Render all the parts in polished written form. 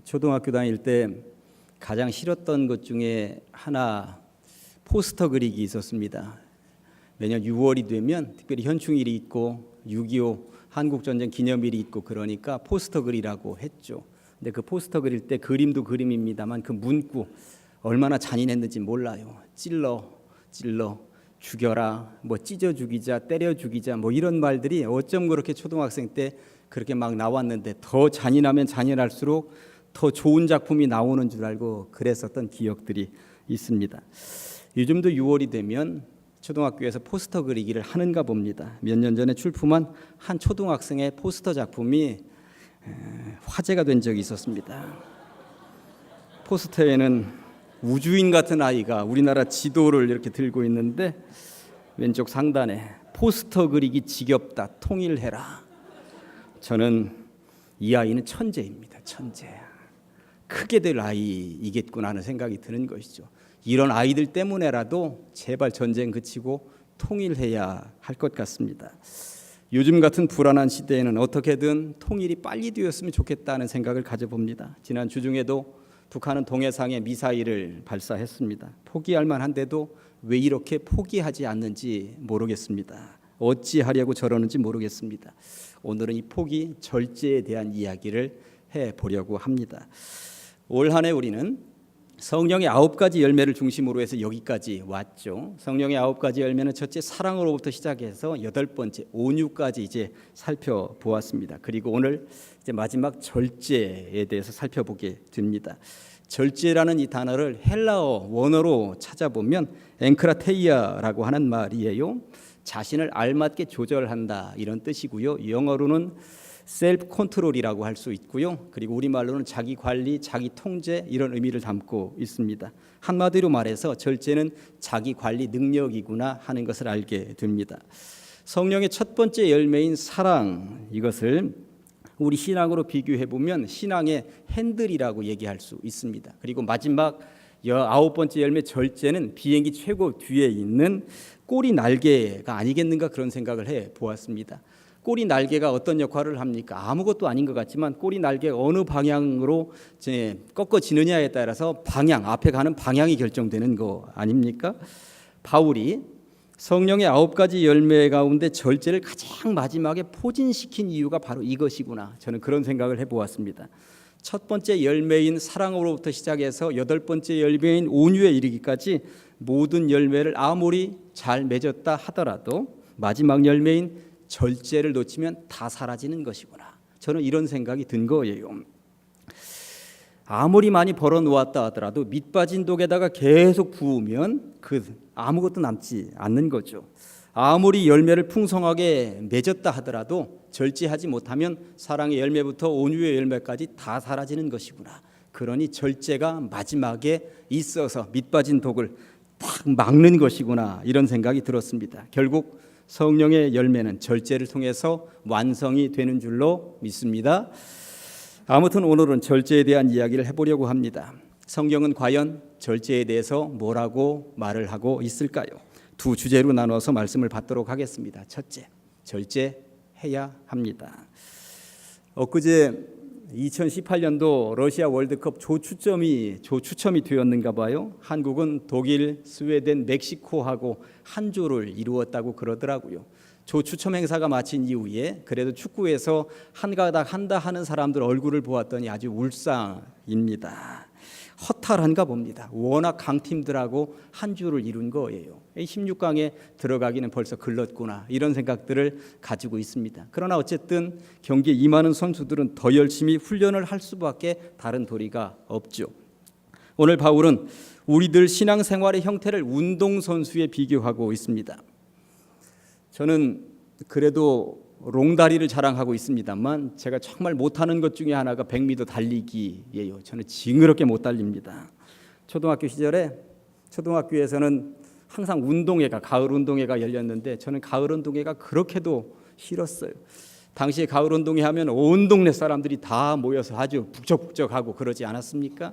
초등학교 다닐 때 가장 싫었던 것 중에 하나 포스터 그리기 있었습니다. 매년 6월이 되면 특별히 현충일이 있고 6.25 한국전쟁 기념일이 있고 그러니까 포스터 그리라고 했죠. 근데 그 포스터 그릴 때 그림도 그림입니다만 그 문구 얼마나 잔인했는지 몰라요. 찔러 죽여라, 뭐 찢어 죽이자, 때려 죽이자, 뭐 이런 말들이 어쩜 그렇게 초등학생 때 그렇게 막 나왔는데 더 잔인하면 잔인할수록 더 좋은 작품이 나오는 줄 알고 그랬었던 기억들이 있습니다. 요즘도 6월이 되면 초등학교에서 포스터 그리기를 하는가 봅니다. 몇 년 전에 출품한 한 초등학생의 포스터 작품이 화제가 된 적이 있었습니다. 포스터에는 우주인 같은 아이가 우리나라 지도를 이렇게 들고 있는데 왼쪽 상단에 포스터 그리기 지겹다, 통일해라. 저는 이 아이는 천재입니다. 천재. 크게 될 아이이겠구나 하는 생각이 드는 것이죠. 이런 아이들 때문에라도 제발 전쟁 그치고 통일해야 할 것 같습니다. 요즘 같은 불안한 시대에는 어떻게든 통일이 빨리 되었으면 좋겠다는 생각을 가져봅니다. 지난 주중에도 북한은 동해상에 미사일을 발사했습니다. 포기할 만한데도 왜 이렇게 포기하지 않는지 모르겠습니다. 어찌하려고 저러는지 모르겠습니다. 오늘은 이 포기 절제에 대한 이야기를 해보려고 합니다. 올 한 해 우리는 성령의 9가지 열매를 중심으로 해서 여기까지 왔죠. 성령의 9가지 열매는 첫째 사랑으로부터 시작해서 8번째 온유까지 이제 살펴보았습니다. 그리고 오늘 이제 마지막 절제에 대해서 살펴보게 됩니다. 절제라는 이 단어를 헬라어 원어로 찾아보면 앵크라테이아라고 하는 말이에요. 자신을 알맞게 조절한다 이런 뜻이고요. 영어로는 셀프 컨트롤이라고 할 수 있고요. 그리고 우리말로는 자기 관리, 자기 통제 이런 의미를 담고 있습니다. 한마디로 말해서 절제는 자기 관리 능력이구나 하는 것을 알게 됩니다. 성령의 첫 번째 열매인 사랑, 이것을 우리 신앙으로 비교해 보면 신앙의 핸들이라고 얘기할 수 있습니다. 그리고 마지막 9번째 열매 절제는 비행기 최고 뒤에 있는 꼬리 날개가 아니겠는가 그런 생각을 해 보았습니다. 꼬리 날개가 어떤 역할을 합니까? 아무것도 아닌 것 같지만 꼬리 날개가 어느 방향으로 꺾어지느냐에 따라서 방향, 앞에 가는 방향이 결정되는 거 아닙니까? 바울이 성령의 9가지 열매 가운데 절제를 가장 마지막에 포진시킨 이유가 바로 이것이구나. 저는 그런 생각을 해보았습니다. 첫 번째 열매인 사랑으로부터 시작해서 8번째 열매인 온유에 이르기까지 모든 열매를 아무리 잘 맺었다 하더라도 마지막 열매인 절제를 놓치면 다 사라지는 것이구나. 저는 이런 생각이 든 거예요. 아무리 많이 벌어놓았다 하더라도 밑빠진 독에다가 계속 부으면 아무것도 남지 않는 거죠. 아무리 열매를 풍성하게 맺었다 하더라도 절제하지 못하면 사랑의 열매부터 온유의 열매까지 다 사라지는 것이구나. 그러니 절제가 마지막에 있어서 밑빠진 독을 딱 막는 것이구나 이런 생각이 들었습니다. 결국 성령의 열매는 절제를 통해서 완성이 되는 줄로 믿습니다. 아무튼 오늘은 절제에 대한 이야기를 해보려고 합니다. 성경은 과연 절제에 대해서 뭐라고 말을 하고 있을까요? 두 주제로 나눠서 말씀을 받도록 하겠습니다. 첫째, 절제해야 합니다. 엊그제 2018년도 러시아 월드컵 조추첨이 되었는가 봐요. 한국은 독일, 스웨덴, 멕시코하고 한 조를 이루었다고 그러더라고요. 조추첨 행사가 마친 이후에 그래도 축구에서 한 가닥 한다 하는 사람들 얼굴을 보았더니 아주 울상입니다. 허탈한가 봅니다. 워낙 강팀들하고 한 주를 이룬 거예요. 16강에 들어가기는 벌써 글렀구나 이런 생각들을 가지고 있습니다. 그러나 어쨌든 경기에 임하는 선수들은 더 열심히 훈련을 할 수밖에 다른 도리가 없죠. 오늘 바울은 우리들 신앙생활의 형태를 운동선수에 비교하고 있습니다. 저는 그래도 롱다리를 자랑하고 있습니다만 제가 정말 못하는 것 중에 하나가 100m 달리기예요. 저는 징그럽게 못 달립니다. 초등학교 시절에 초등학교에서는 항상 운동회가 가을 운동회가 열렸는데 저는 가을 운동회가 그렇게도 싫었어요. 당시에 가을 운동회 하면 온 동네 사람들이 다 모여서 아주 북적북적하고 그러지 않았습니까?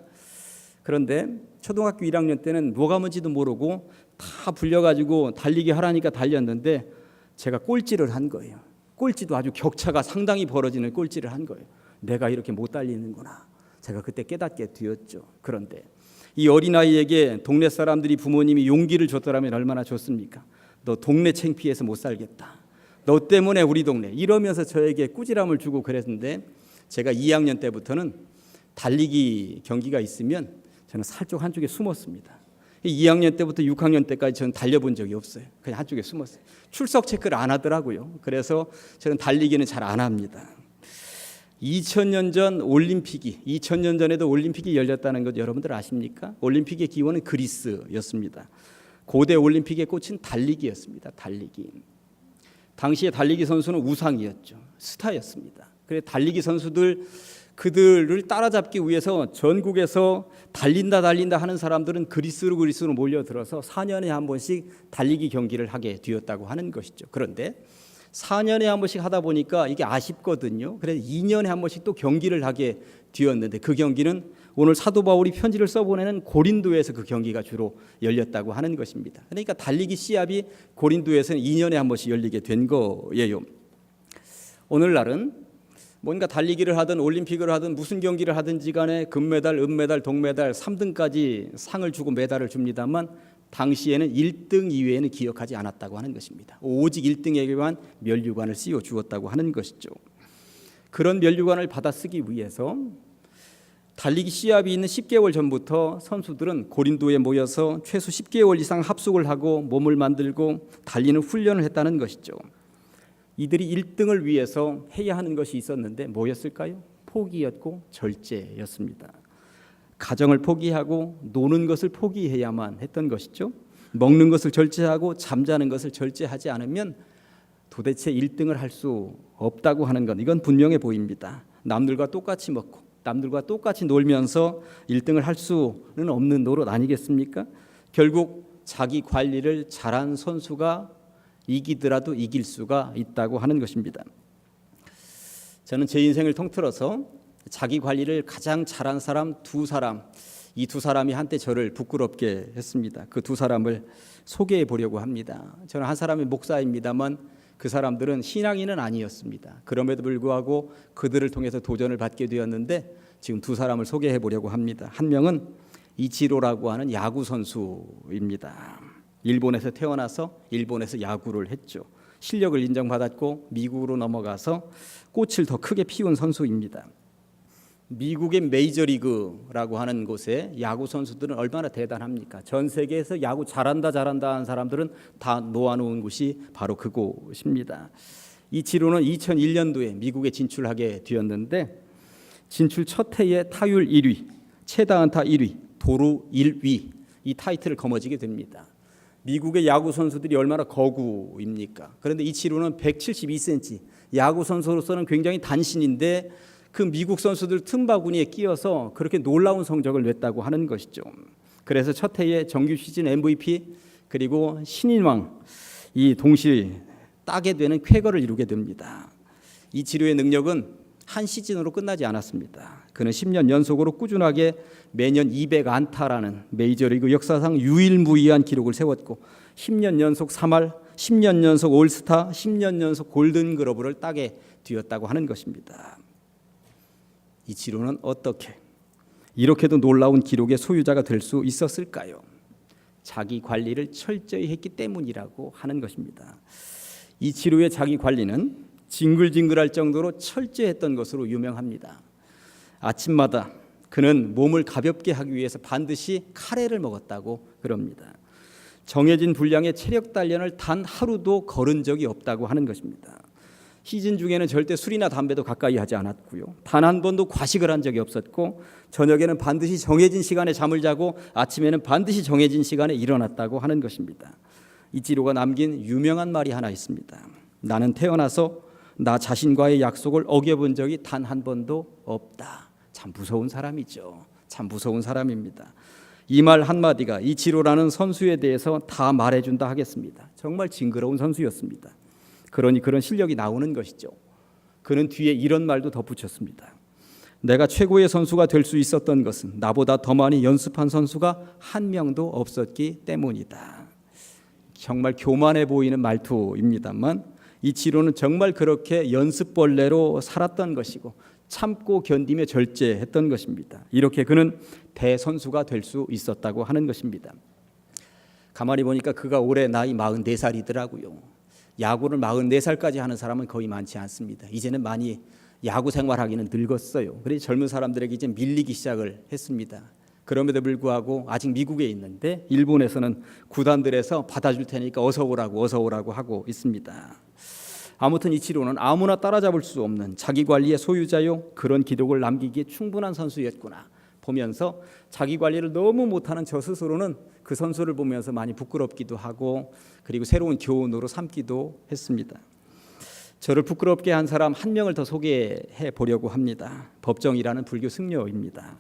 그런데 초등학교 1학년 때는 뭐가 뭔지도 모르고 다 불려가지고 달리기 하라니까 달렸는데 제가 꼴찌를 한 거예요. 꼴찌도 아주 격차가 상당히 벌어지는 꼴찌를 한 거예요. 내가 이렇게 못 달리는구나. 제가 그때 깨닫게 되었죠. 그런데 이 어린아이에게 동네 사람들이 부모님이 용기를 줬더라면 얼마나 좋습니까? 너 동네 창피해서 못 살겠다. 너 때문에 우리 동네 이러면서 저에게 꾸지람을 주고 그랬는데 제가 2학년 때부터는 달리기 경기가 있으면 저는 살쪽 한쪽에 숨었습니다. 2학년 때부터 6학년 때까지 저는 달려본 적이 없어요. 그냥 한쪽에 숨었어요. 출석 체크를 안 하더라고요. 그래서 저는 달리기는 잘 안 합니다. 2000년 전에도 올림픽이 열렸다는 것 여러분들 아십니까? 올림픽의 기원은 그리스였습니다. 고대 올림픽의 꽃은 달리기였습니다. 달리기. 당시에 달리기 선수는 우상이었죠. 스타였습니다. 그래서 달리기 선수들 그들을 따라잡기 위해서 전국에서 달린다 하는 사람들은 그리스로 몰려들어서 4년에 한 번씩 달리기 경기를 하게 되었다고 하는 것이죠. 그런데 4년에 한 번씩 하다 보니까 이게 아쉽거든요. 그래서 2년에 한 번씩 또 경기를 하게 되었는데 그 경기는 오늘 사도 바울이 편지를 써보내는 고린도에서 그 경기가 주로 열렸다고 하는 것입니다. 그러니까 달리기 시합이 고린도에서는 2년에 한 번씩 열리게 된 거예요. 오늘날은 뭔가 달리기를 하든 올림픽을 하든 무슨 경기를 하든지 간에 금메달, 은메달, 동메달 3등까지 상을 주고 메달을 줍니다만 당시에는 1등 이외에는 기억하지 않았다고 하는 것입니다. 오직 1등에게만 면류관을 씌워 주었다고 하는 것이죠. 그런 면류관을 받아 쓰기 위해서 달리기 시합이 있는 10개월 전부터 선수들은 고린도에 모여서 최소 10개월 이상 합숙을 하고 몸을 만들고 달리는 훈련을 했다는 것이죠. 이들이 1등을 위해서 해야 하는 것이 있었는데 뭐였을까요? 포기였고 절제였습니다. 가정을 포기하고 노는 것을 포기해야만 했던 것이죠. 먹는 것을 절제하고 잠자는 것을 절제하지 않으면 도대체 1등을 할 수 없다고 하는 것, 이건 분명해 보입니다. 남들과 똑같이 먹고 남들과 똑같이 놀면서 1등을 할 수는 없는 노릇 아니겠습니까? 결국 자기 관리를 잘한 선수가 이기더라도 이길 수가 있다고 하는 것입니다. 저는 제 인생을 통틀어서 자기 관리를 가장 잘한 사람 두 사람, 이 두 사람이 한때 저를 부끄럽게 했습니다. 그 두 사람을 소개해 보려고 합니다. 저는 한 사람이 목사입니다만 그 사람들은 신앙인은 아니었습니다. 그럼에도 불구하고 그들을 통해서 도전을 받게 되었는데 지금 두 사람을 소개해 보려고 합니다. 한 명은 이치로라고 하는 야구 선수입니다. 일본에서 태어나서 일본에서 야구를 했죠. 실력을 인정받았고 미국으로 넘어가서 꽃을 더 크게 피운 선수입니다. 미국의 메이저리그라고 하는 곳에 야구 선수들은 얼마나 대단합니까? 전 세계에서 야구 잘한다 하는 사람들은 다 놓아놓은 곳이 바로 그곳입니다. 이치로는 2001년도에 미국에 진출하게 되었는데 진출 첫 해에 타율 1위, 최다 안타 1위, 도루 1위 이 타이틀을 거머쥐게 됩니다. 미국의 야구 선수들이 얼마나 거구입니까? 그런데 이치로는 172cm, 야구 선수로서는 굉장히 단신인데 그 미국 선수들 틈바구니에 끼어서 그렇게 놀라운 성적을 냈다고 하는 것이죠. 그래서 첫 해에 정규 시즌 MVP 그리고 신인왕 이 동시에 따게 되는 쾌거를 이루게 됩니다. 이치로의 능력은 한 시즌으로 끝나지 않았습니다. 그는 10년 연속으로 꾸준하게 매년 200안타라는 메이저리그 역사상 유일무이한 기록을 세웠고 10년 연속 3할, 10년 연속 올스타, 10년 연속 골든글러브를 따게 되었다고 하는 것입니다. 이치로는 어떻게 이렇게도 놀라운 기록의 소유자가 될 수 있었을까요? 자기 관리를 철저히 했기 때문이라고 하는 것입니다. 이치로의 자기 관리는 징글징글할 정도로 철저했던 것으로 유명합니다. 아침마다 그는 몸을 가볍게 하기 위해서 반드시 카레를 먹었다고 그럽니다. 정해진 분량의 체력 단련을 단 하루도 거른 적이 없다고 하는 것입니다. 시즌 중에는 절대 술이나 담배도 가까이 하지 않았고요. 단 한 번도 과식을 한 적이 없었고 저녁에는 반드시 정해진 시간에 잠을 자고 아침에는 반드시 정해진 시간에 일어났다고 하는 것입니다. 이치로가 남긴 유명한 말이 하나 있습니다. 나는 태어나서 나 자신과의 약속을 어겨본 적이 단 한 번도 없다. 참 무서운 사람이죠. 참 무서운 사람입니다. 이 말 한마디가 이치로라는 선수에 대해서 다 말해준다 하겠습니다. 정말 징그러운 선수였습니다. 그러니 그런 실력이 나오는 것이죠. 그는 뒤에 이런 말도 덧붙였습니다. 내가 최고의 선수가 될 수 있었던 것은 나보다 더 많이 연습한 선수가 한 명도 없었기 때문이다. 정말 교만해 보이는 말투입니다만 이치로는 정말 그렇게 연습벌레로 살았던 것이고 참고 견디며 절제했던 것입니다. 이렇게 그는 대선수가 될 수 있었다고 하는 것입니다. 가만히 보니까 그가 올해 나이 44살이더라고요. 야구를 44살까지 하는 사람은 거의 많지 않습니다. 이제는 많이 야구 생활하기는 늙었어요. 그래서 젊은 사람들에게 이제 밀리기 시작을 했습니다. 그럼에도 불구하고 아직 미국에 있는데 일본에서는 구단들에서 받아줄 테니까 어서 오라고 하고 있습니다. 아무튼 이치로는 아무나 따라잡을 수 없는 자기 관리의 소유자요, 그런 기록을 남기기에 충분한 선수였구나 보면서 자기 관리를 너무 못하는 저 스스로는 그 선수를 보면서 많이 부끄럽기도 하고 그리고 새로운 교훈으로 삼기도 했습니다. 저를 부끄럽게 한 사람 한 명을 더 소개해 보려고 합니다. 법정이라는 불교 승려입니다.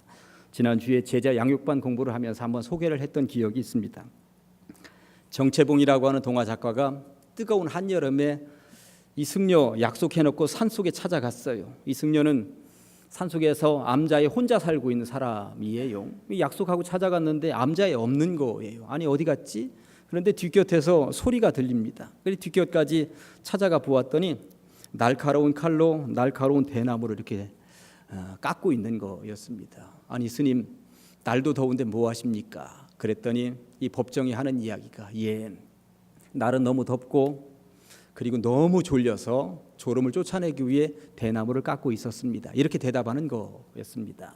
지난주에 제자 양육반 공부를 하면서 한번 소개를 했던 기억이 있습니다. 정채봉이라고 하는 동화 작가가 뜨거운 한여름에 이 승려 약속해놓고 산속에 찾아갔어요. 이 승려는 산속에서 암자에 혼자 살고 있는 사람이에요. 약속하고 찾아갔는데 암자에 없는 거예요. 아니 어디 갔지? 그런데 뒷곁에서 소리가 들립니다. 그래서 뒷곁까지 찾아가 보았더니 날카로운 칼로 날카로운 대나무를 이렇게 깎고 있는 거였습니다. 아니 스님, 날도 더운데 뭐 하십니까? 그랬더니 이 법정이 하는 이야기가 날은 너무 덥고 그리고 너무 졸려서 졸음을 쫓아내기 위해 대나무를 깎고 있었습니다. 이렇게 대답하는 거였습니다.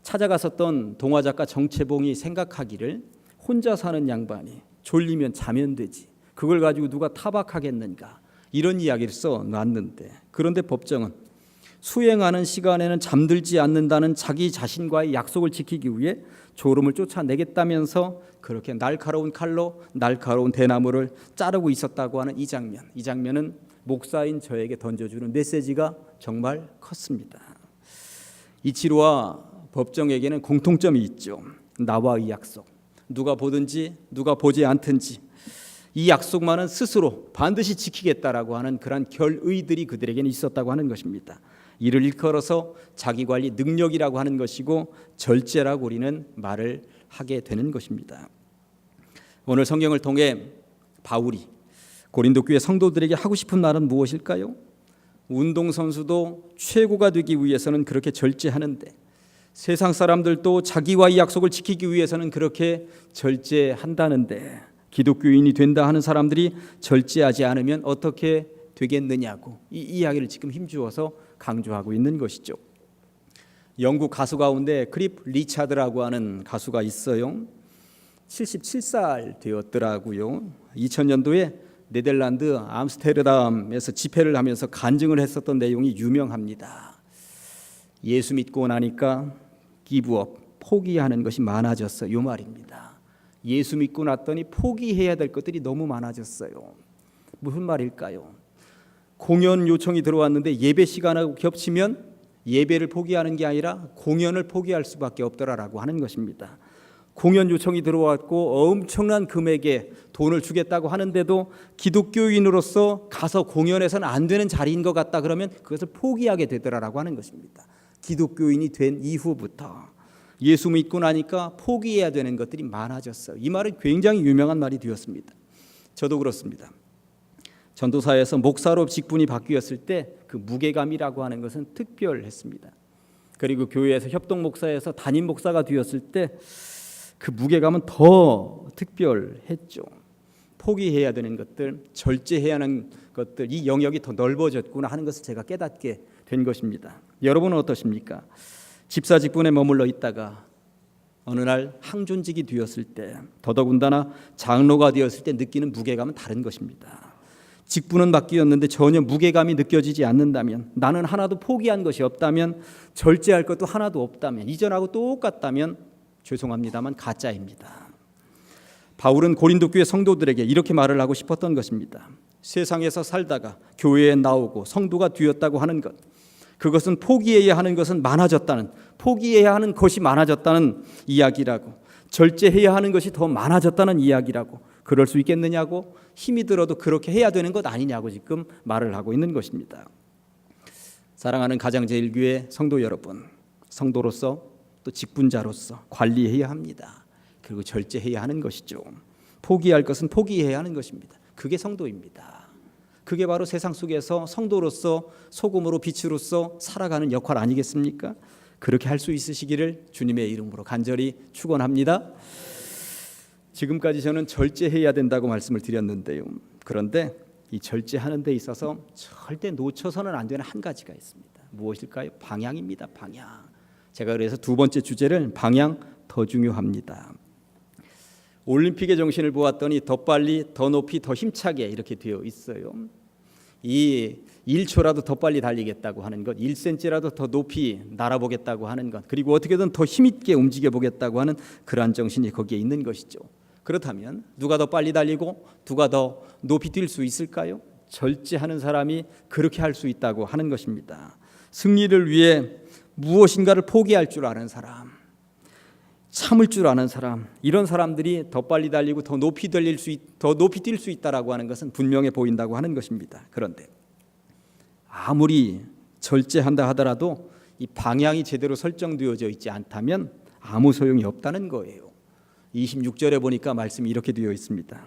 찾아갔었던 동화작가 정채봉이 생각하기를 혼자 사는 양반이 졸리면 자면 되지, 그걸 가지고 누가 타박하겠는가, 이런 이야기를 써놨는데, 그런데 법정은 수행하는 시간에는 잠들지 않는다는 자기 자신과의 약속을 지키기 위해 졸음을 쫓아내겠다면서 그렇게 날카로운 칼로 날카로운 대나무를 자르고 있었다고 하는 이 장면은 목사인 저에게 던져주는 메시지가 정말 컸습니다. 이치로와 법정에게는 공통점이 있죠. 나와의 약속, 누가 보든지 누가 보지 않든지 이 약속만은 스스로 반드시 지키겠다라고 하는 그런 결의들이 그들에게는 있었다고 하는 것입니다. 이를 일컬어서 자기관리 능력이라고 하는 것이고 절제라고 우리는 말을 하게 되는 것입니다. 오늘 성경을 통해 바울이 고린도 교회 성도들에게 하고 싶은 말은 무엇일까요? 운동선수도 최고가 되기 위해서는 그렇게 절제하는데 세상 사람들도 자기와의 약속을 지키기 위해서는 그렇게 절제한다는데 기독교인이 된다 하는 사람들이 절제하지 않으면 어떻게 되겠느냐고 이 이야기를 지금 힘주어서 강조하고 있는 것이죠. 영국 가수 가운데 크립 리차드라고 하는 가수가 있어요. 77살 되었더라고요. 2000년도에 네덜란드 암스테르담에서 집회를 하면서 간증을 했었던 내용이 유명합니다. 예수 믿고 나니까 기브업, 포기하는 것이 많아졌어요. 이 말입니다. 예수 믿고 났더니 포기해야 될 것들이 너무 많아졌어요. 무슨 말일까요? 공연 요청이 들어왔는데 예배 시간하고 겹치면 예배를 포기하는 게 아니라 공연을 포기할 수밖에 없더라라고 하는 것입니다. 공연 요청이 들어왔고 엄청난 금액의 돈을 주겠다고 하는데도 기독교인으로서 가서 공연해서는 안 되는 자리인 것 같다 그러면 그것을 포기하게 되더라라고 하는 것입니다. 기독교인이 된 이후부터 예수 믿고 나니까 포기해야 되는 것들이 많아졌어요. 이 말은 굉장히 유명한 말이 되었습니다. 저도 그렇습니다. 전도사에서 목사로 직분이 바뀌었을 때 그 무게감이라고 하는 것은 특별했습니다. 그리고 교회에서 협동 목사에서 담임 목사가 되었을 때 그 무게감은 더 특별했죠. 포기해야 되는 것들, 절제해야 하는 것들, 이 영역이 더 넓어졌구나 하는 것을 제가 깨닫게 된 것입니다. 여러분은 어떠십니까? 집사 직분에 머물러 있다가 어느 날 항존직이 되었을 때, 더더군다나 장로가 되었을 때 느끼는 무게감은 다른 것입니다. 직분은 바뀌었는데 전혀 무게감이 느껴지지 않는다면, 나는 하나도 포기한 것이 없다면, 절제할 것도 하나도 없다면, 이전하고 똑같다면 죄송합니다만 가짜입니다. 바울은 고린도 교회 성도들에게 이렇게 말을 하고 싶었던 것입니다. 세상에서 살다가 교회에 나오고 성도가 되었다고 하는 것, 그것은 포기해야 하는 것은 많아졌다는, 포기해야 하는 것이 많아졌다는 이야기라고, 절제해야 하는 것이 더 많아졌다는 이야기라고, 그럴 수 있겠느냐고, 힘이 들어도 그렇게 해야 되는 것 아니냐고 지금 말을 하고 있는 것입니다. 사랑하는 가장제일교회 성도 여러분, 성도로서 또 직분자로서 관리해야 합니다. 그리고 절제해야 하는 것이죠. 포기할 것은 포기해야 하는 것입니다. 그게 성도입니다. 그게 바로 세상 속에서 성도로서 소금으로 빛으로서 살아가는 역할 아니겠습니까? 그렇게 할 수 있으시기를 주님의 이름으로 간절히 축원합니다. 지금까지 저는 절제해야 된다고 말씀을 드렸는데요. 그런데 이 절제하는 데 있어서 절대 놓쳐서는 안 되는 한 가지가 있습니다. 무엇일까요? 방향입니다. 방향. 제가 그래서 두 번째 주제를 방향 더 중요합니다. 올림픽의 정신을 보았더니 더 빨리, 더 높이, 더 힘차게 이렇게 되어 있어요. 이 1초라도 더 빨리 달리겠다고 하는 것, 1cm라도 더 높이 날아보겠다고 하는 것, 그리고 어떻게든 더 힘있게 움직여보겠다고 하는 그러한 정신이 거기에 있는 것이죠. 그렇다면 누가 더 빨리 달리고 누가 더 높이 뛸 수 있을까요? 절제하는 사람이 그렇게 할 수 있다고 하는 것입니다. 승리를 위해 무엇인가를 포기할 줄 아는 사람, 참을 줄 아는 사람, 이런 사람들이 더 빨리 달리고 더 높이 뛸 수 있다라고 하는 것은 분명해 보인다고 하는 것입니다. 그런데 아무리 절제한다 하더라도 이 방향이 제대로 설정되어져 있지 않다면 아무 소용이 없다는 거예요. 26절에 보니까 말씀이 이렇게 되어 있습니다.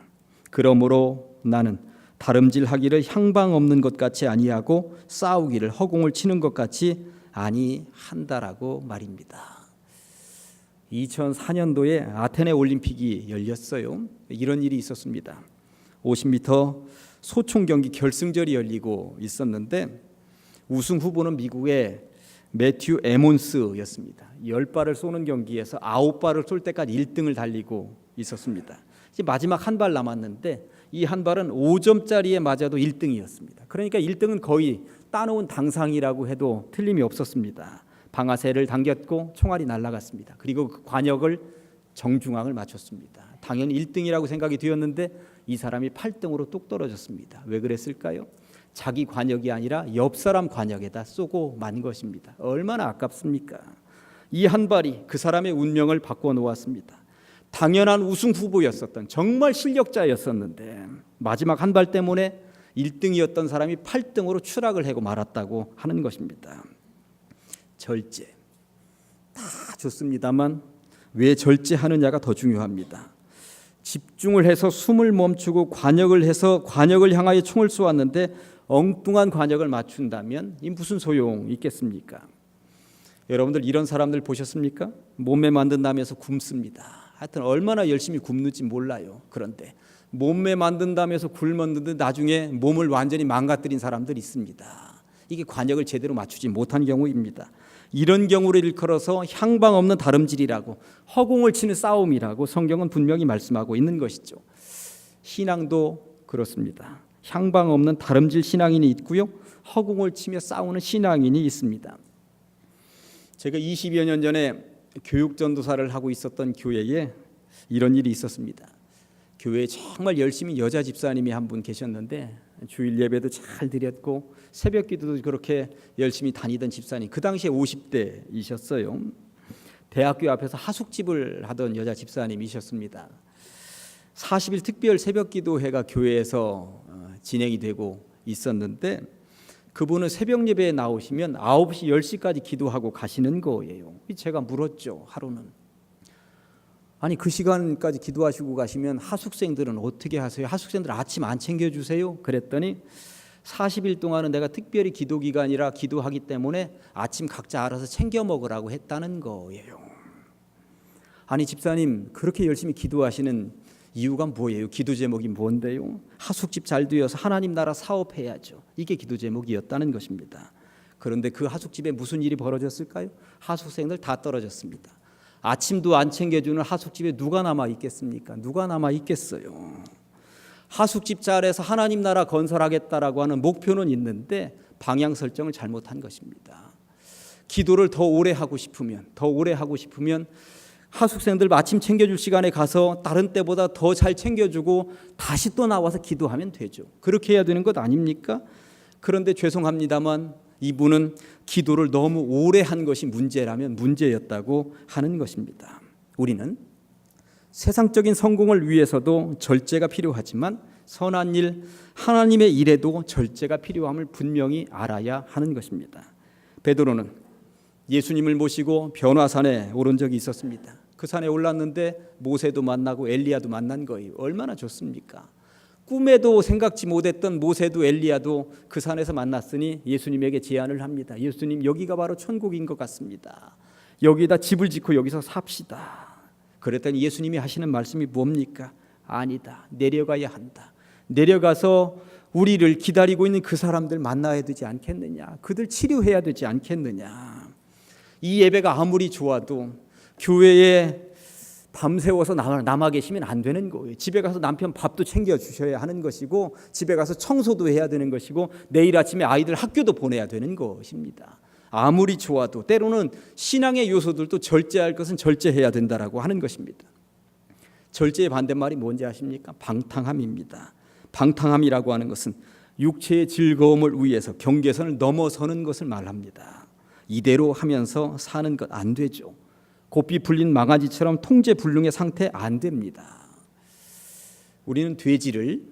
그러므로 나는 다름질하기를 향방 없는 것 같이 아니하고 싸우기를 허공을 치는 것 같이 아니한다라고 말입니다. 2004년도에 아테네 올림픽이 열렸어요. 이런 일이 있었습니다. 50m 소총 경기 결승전이 열리고 있었는데 우승 후보는 미국의 매튜 에몬스였습니다. 10발을 쏘는 경기에서 9발을 쏠 때까지 1등을 달리고 있었습니다. 이제 마지막 한 발 남았는데 이 한 발은 5점짜리에 맞아도 1등이었습니다. 그러니까 1등은 거의 따놓은 당상이라고 해도 틀림이 없었습니다. 방아쇠를 당겼고 총알이 날아갔습니다. 그리고 그 관역을 정중앙을 맞췄습니다. 당연히 1등이라고 생각이 되었는데 이 사람이 8등으로 뚝 떨어졌습니다. 왜 그랬을까요? 자기 관역이 아니라 옆 사람 관역에다 쏘고 만 것입니다. 얼마나 아깝습니까? 이 한 발이 그 사람의 운명을 바꿔놓았습니다. 당연한 우승 후보였었던 정말 실력자였었는데 마지막 한 발 때문에 1등이었던 사람이 8등으로 추락을 하고 말았다고 하는 것입니다. 절제 다 좋습니다만 왜 절제하느냐가 더 중요합니다. 집중을 해서 숨을 멈추고 관역을 해서 관역을 향하여 총을 쏘았는데 엉뚱한 관역을 맞춘다면 이 무슨 소용 있겠습니까? 여러분들 이런 사람들 보셨습니까? 몸매 만든다면서 굶습니다. 하여튼 얼마나 열심히 굶는지 몰라요. 그런데 몸매 만든다면서 굶었는데 나중에 몸을 완전히 망가뜨린 사람들이 있습니다. 이게 관역을 제대로 맞추지 못한 경우입니다. 이런 경우를 일컬어서 향방 없는 다름질이라고, 허공을 치는 싸움이라고 성경은 분명히 말씀하고 있는 것이죠. 신앙도 그렇습니다. 향방 없는 다름질 신앙인이 있고요, 허공을 치며 싸우는 신앙인이 있습니다. 제가 20여 년 전에 교육전도사를 하고 있었던 교회에 이런 일이 있었습니다. 교회에 정말 열심히 여자 집사님이 한 분 계셨는데 주일 예배도 잘 드렸고 새벽 기도도 그렇게 열심히 다니던 집사님, 그 당시에 50대이셨어요. 대학교 앞에서 하숙집을 하던 여자 집사님이셨습니다. 40일 특별 새벽 기도회가 교회에서 진행이 되고 있었는데 그분은 새벽 예배에 나오시면 9시, 10시까지 기도하고 가시는 거예요. 제가 물었죠. 하루는. 아니 그 시간까지 기도하시고 가시면 하숙생들은 어떻게 하세요? 하숙생들 아침 안 챙겨주세요? 그랬더니 40일 동안은 내가 특별히 기도 기간이라 기도하기 때문에 아침 각자 알아서 챙겨 먹으라고 했다는 거예요. 아니 집사님 그렇게 열심히 기도하시는 이유가 뭐예요? 기도 제목이 뭔데요? 하숙집 잘 되어서 하나님 나라 사업해야죠. 이게 기도 제목이었다는 것입니다. 그런데 그 하숙집에 무슨 일이 벌어졌을까요? 하숙생들 다 떨어졌습니다. 아침도 안 챙겨주는 하숙집에 누가 남아 있겠습니까? 누가 남아 있겠어요? 하숙집 잘해서 하나님 나라 건설하겠다라고 하는 목표는 있는데 방향 설정을 잘못한 것입니다. 기도를 더 오래 하고 싶으면 하숙생들 아침 챙겨줄 시간에 가서 다른 때보다 더 잘 챙겨주고 다시 또 나와서 기도하면 되죠. 그렇게 해야 되는 것 아닙니까? 그런데 죄송합니다만 이분은 기도를 너무 오래 한 것이 문제라면 문제였다고 하는 것입니다. 우리는 세상적인 성공을 위해서도 절제가 필요하지만 선한 일, 하나님의 일에도 절제가 필요함을 분명히 알아야 하는 것입니다. 베드로는 예수님을 모시고 변화산에 오른 적이 있었습니다. 그 산에 올랐는데 모세도 만나고 엘리야도 만난 거예요. 얼마나 좋습니까? 꿈에도 생각지 못했던 모세도 엘리야도 그 산에서 만났으니 예수님에게 제안을 합니다. 예수님, 여기가 바로 천국인 것 같습니다. 여기다 집을 짓고 여기서 삽시다. 그랬더니 예수님이 하시는 말씀이 뭡니까? 아니다. 내려가야 한다. 내려가서 우리를 기다리고 있는 그 사람들 만나야 되지 않겠느냐. 그들 치료해야 되지 않겠느냐. 이 예배가 아무리 좋아도 교회에 밤새워서 남아 계시면 안 되는 거예요. 집에 가서 남편 밥도 챙겨 주셔야 하는 것이고, 집에 가서 청소도 해야 되는 것이고, 내일 아침에 아이들 학교도 보내야 되는 것입니다. 아무리 좋아도 때로는 신앙의 요소들도 절제할 것은 절제해야 된다라고 하는 것입니다. 절제의 반대말이 뭔지 아십니까? 방탕함입니다. 방탕함이라고 하는 것은 육체의 즐거움을 위해서 경계선을 넘어서는 것을 말합니다. 이대로 하면서 사는 것 안 되죠. 고삐 풀린 망아지처럼 통제불능의 상태 안 됩니다. 우리는 돼지를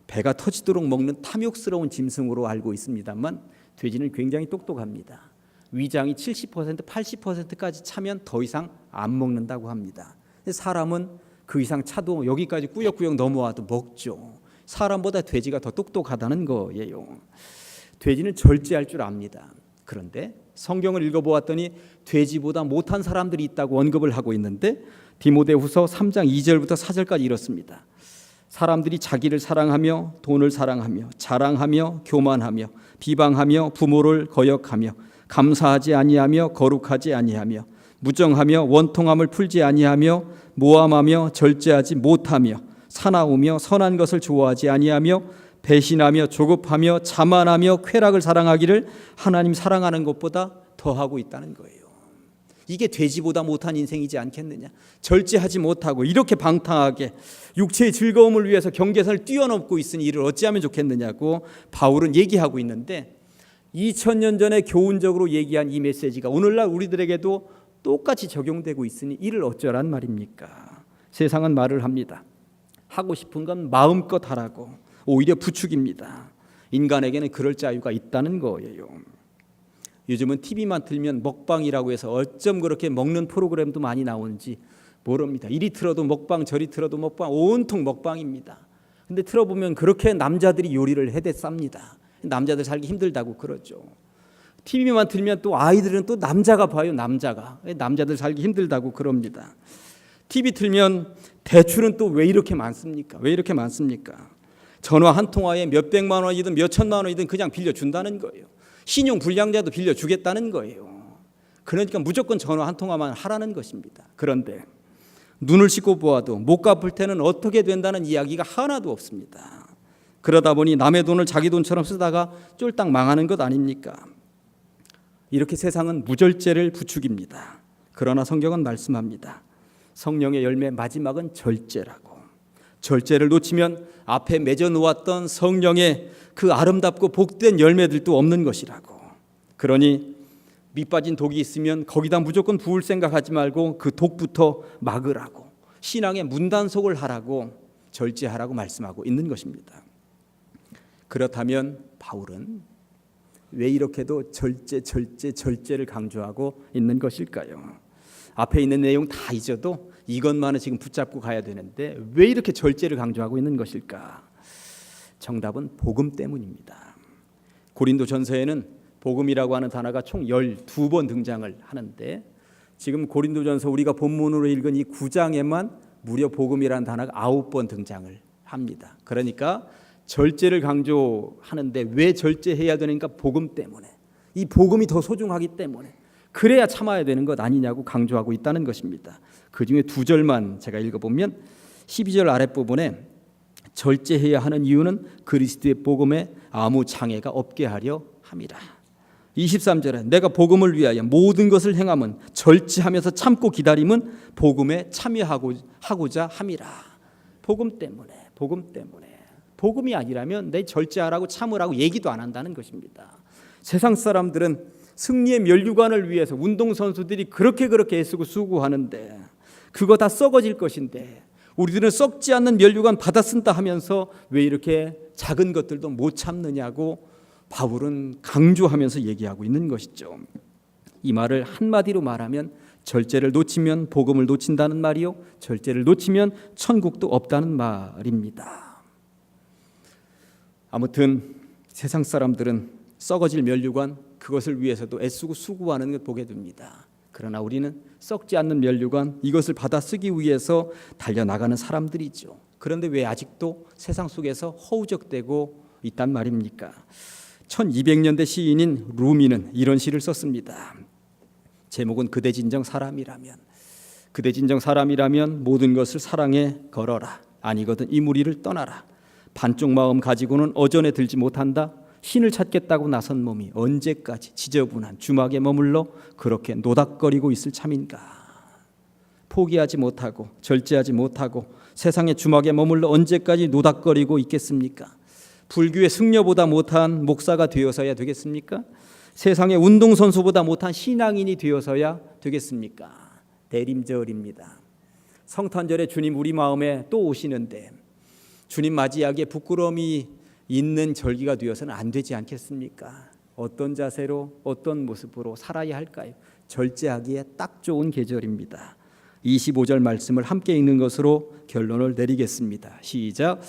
배가 터지도록 먹는 탐욕스러운 짐승으로 알고 있습니다만, 돼지는 굉장히 똑똑합니다. 위장이 70%, 80%까지 차면 더 이상 안 먹는다고 합니다. 사람은 그 이상 차도 여기까지 꾸역꾸역 넘어와도 먹죠. 사람보다 돼지가 더 똑똑하다는 거예요. 돼지는 절제할 줄 압니다. 그런데 성경을 읽어보았더니 돼지보다 못한 사람들이 있다고 언급을 하고 있는데, 디모데후서 3장 2절부터 4절까지 이렇습니다. 사람들이 자기를 사랑하며 돈을 사랑하며 자랑하며 교만하며 비방하며 부모를 거역하며 감사하지 아니하며 거룩하지 아니하며 무정하며 원통함을 풀지 아니하며 모함하며 절제하지 못하며 사나우며 선한 것을 좋아하지 아니하며 배신하며 조급하며 자만하며 쾌락을 사랑하기를 하나님 사랑하는 것보다 더하고 있다는 거예요. 이게 돼지보다 못한 인생이지 않겠느냐. 절제하지 못하고 이렇게 방탕하게 육체의 즐거움을 위해서 경계선을 뛰어넘고 있으니 이를 어찌하면 좋겠느냐고 바울은 얘기하고 있는데, 2000년 전에 교훈적으로 얘기한 이 메시지가 오늘날 우리들에게도 똑같이 적용되고 있으니 이를 어쩌란 말입니까? 세상은 말을 합니다. 하고 싶은 건 마음껏 하라고. 오히려 부축입니다. 인간에게는 그럴 자유가 있다는 거예요. 요즘은 TV만 틀면 먹방이라고 해서 어쩜 그렇게 먹는 프로그램도 많이 나오는지 모릅니다. 이리 틀어도 먹방, 저리 틀어도 먹방, 온통 먹방입니다. 근데 틀어보면 그렇게 남자들이 요리를 해대쌉니다. 남자들 살기 힘들다고 그러죠. TV만 틀면 또 아이들은 또 남자가 봐요. 남자들 살기 힘들다고 그럽니다. TV 틀면 대출은 또 왜 이렇게 많습니까? 전화 한 통화에 몇백만 원이든 몇천만 원이든 그냥 빌려준다는 거예요. 신용 불량자도 빌려주겠다는 거예요. 그러니까 무조건 전화 한 통화만 하라는 것입니다. 그런데 눈을 씻고 보아도 못 갚을 때는 어떻게 된다는 이야기가 하나도 없습니다. 그러다 보니 남의 돈을 자기 돈처럼 쓰다가 쫄딱 망하는 것 아닙니까? 이렇게 세상은 무절제를 부추깁니다. 그러나 성경은 말씀합니다. 성령의 열매 마지막은 절제라고. 절제를 놓치면 앞에 맺어 놓았던 성령의 그 아름답고 복된 열매들도 없는 것이라고. 그러니 밑 빠진 독이 있으면 거기다 무조건 부을 생각하지 말고 그 독부터 막으라고, 신앙의 문단속을 하라고, 절제하라고 말씀하고 있는 것입니다. 그렇다면 바울은 왜 이렇게도 절제를 강조하고 있는 것일까요? 앞에 있는 내용 다 잊어도 이것만은 지금 붙잡고 가야 되는데 왜 이렇게 절제를 강조하고 있는 것일까? 정답은 복음 때문입니다. 고린도전서에는 복음이라고 하는 단어가 총 12번 등장을 하는데, 지금 고린도전서 우리가 본문으로 읽은 이 9장에만 무려 복음이라는 단어가 9번 등장을 합니다. 그러니까 절제를 강조하는데 왜 절제해야 되는가? 복음 때문에. 이 복음이 더 소중하기 때문에. 그래야 참아야 되는 것 아니냐고 강조하고 있다는 것입니다. 그중에 2절만 제가 읽어보면 12절 아랫부분에 절제해야 하는 이유는 그리스도의 복음에 아무 장애가 없게 하려 함이라. 23절에 내가 복음을 위하여 모든 것을 행함은 절제하면서 참고 기다림은 복음에 참여하고자 함이라. 복음 때문에. 복음이 아니라면 내 절제하라고 참으라고 얘기도 안 한다는 것입니다. 세상 사람들은 승리의 면류관을 위해서 운동선수들이 그렇게 애쓰고 수고하는데 그거 다 썩어질 것인데 우리들은 썩지 않는 면류관 받아 쓴다 하면서 왜 이렇게 작은 것들도 못 참느냐고 바울은 강조하면서 얘기하고 있는 것이죠. 이 말을 한마디로 말하면 절제를 놓치면 복음을 놓친다는 말이요, 절제를 놓치면 천국도 없다는 말입니다. 아무튼 세상 사람들은 썩어질 면류관 그것을 위해서도 애쓰고 수고하는 것 보게 됩니다. 그러나 우리는 썩지 않는 면류관 이것을 받아 쓰기 위해서 달려나가는 사람들이죠. 그런데 왜 아직도 세상 속에서 허우적대고 있단 말입니까? 1200년대 시인인 루미는 이런 시를 썼습니다. 제목은 그대 진정 사람이라면. 그대 진정 사람이라면 모든 것을 사랑에 걸어라. 아니거든 이 무리를 떠나라. 반쪽 마음 가지고는 어전에 들지 못한다. 신을 찾겠다고 나선 몸이 언제까지 지저분한 주막에 머물러 그렇게 노닥거리고 있을 참인가. 포기하지 못하고 절제하지 못하고 세상의 주막에 머물러 언제까지 노닥거리고 있겠습니까? 불교의 승려보다 못한 목사가 되어서야 되겠습니까? 세상의 운동선수보다 못한 신앙인이 되어서야 되겠습니까? 대림절입니다. 성탄절에 주님 우리 마음에 또 오시는데 주님 맞이하기에 부끄러움이 있는 절기가 되어서는 안 되지 않겠습니까? 어떤 자세로 어떤 모습으로 살아야 할까요? 절제하기에 딱 좋은 계절입니다. 25절 말씀을 함께 읽는 것으로 결론을 내리겠습니다. 시작.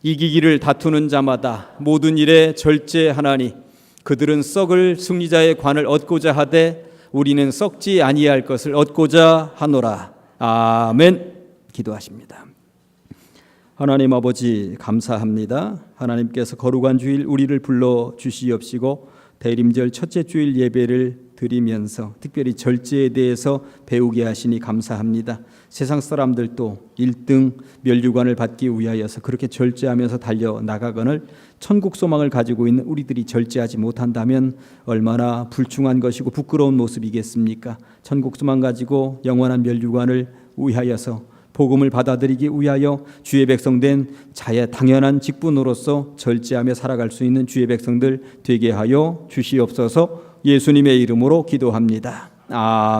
이기기를 다투는 자마다 모든 일에 절제하나니 그들은 썩을 승리자의 관을 얻고자 하되 우리는 썩지 아니할 것을 얻고자 하노라. 아멘. 기도하십니다. 하나님 아버지 감사합니다. 하나님께서 거룩한 주일 우리를 불러 주시옵시고 대림절 첫째 주일 예배를 드리면서 특별히 절제에 대해서 배우게 하시니 감사합니다. 세상 사람들도 1등 면류관을 받기 위하여서 그렇게 절제하면서 달려나가거늘 천국 소망을 가지고 있는 우리들이 절제하지 못한다면 얼마나 불충한 것이고 부끄러운 모습이겠습니까? 천국 소망 가지고 영원한 면류관을 위하여서 복음을 받아들이기 위하여 주의 백성된 자의 당연한 직분으로서 절제하며 살아갈 수 있는 주의 백성들 되게 하여 주시옵소서. 예수님의 이름으로 기도합니다. 아멘.